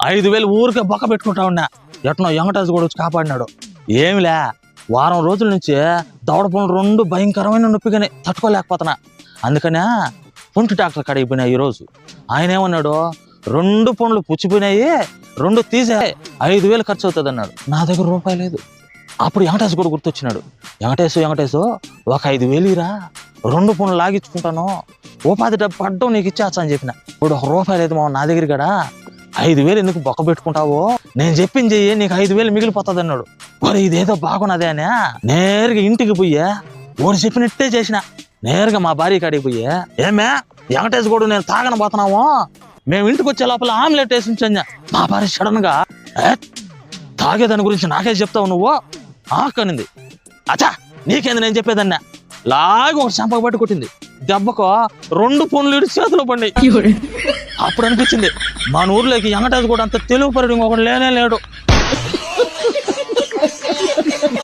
5,000 ఊరికే బొక్క పెట్టుకుంటా ఉన్నా. ఎట్నో వెంకటేష్ కూడా వచ్చి కాపాడినాడు. ఏమిలే, వారం రోజుల నుంచి దవడ పనులు 2 భయంకరమైన నొప్పిగానే తట్టుకోలేకపోతున్నా. అందుకనే పుంటి డాక్టర్ కాడికి పోయినా ఈరోజు. ఆయన ఏమన్నాడు, 2 పనులు పుచ్చిపోయినాయి, 2 తీసే 5,000 ఖర్చు అవుతుంది అన్నాడు. నా దగ్గర రూపాయి లేదు. అప్పుడు వెంకటేష్ కూడా గుర్తొచ్చినాడు. వెంకటేష్ ఒక 5,000 ఇరా, 2 పనులు లాగించుకుంటాను, ఉపాధి డబ్బు పడ్డం నీకు ఇచ్చేస్తా అని చెప్పిన. ఇప్పుడు 1 రూపాయి లేదు మా నా దగ్గర కూడా. 5,000 ఎందుకు బొక్క పెట్టుకుంటావో, నేను చెప్పింది చెయ్యి, నీకు 5,000 మిగిలిపోతుంది అన్నాడు. మరి ఇదేదో బాగున్నదే అని నేరుగా ఇంటికి పోయా ఓడి చెప్పినట్టే చేసిన. నేరుగా మా భార్య కాడికి పోయా, ఏమే వెంకటేష్ కూడా నేను తాగనబోతున్నాము, మేము ఇంటికి వచ్చే లోపల ఆమ్లెట్ వేసి ఉంచా. మా భార్య సడన్ గా తాగేదాని గురించి నాకే చెప్తావు నువ్వు ఆకనింది. అచ్చా నీకేంది నేను చెప్పేదన్నా, లాగి ఒక చంపక పట్టి కొట్టింది. దెబ్బకు 2 పనులు ఇటు చేతిలో పడినాయి. అప్పుడు అనిపించింది మన ఊర్లోకి వెంకటేష్ కూడా అంత తెలుగు పరుడు ఇంకొకటి లేనే లేడు.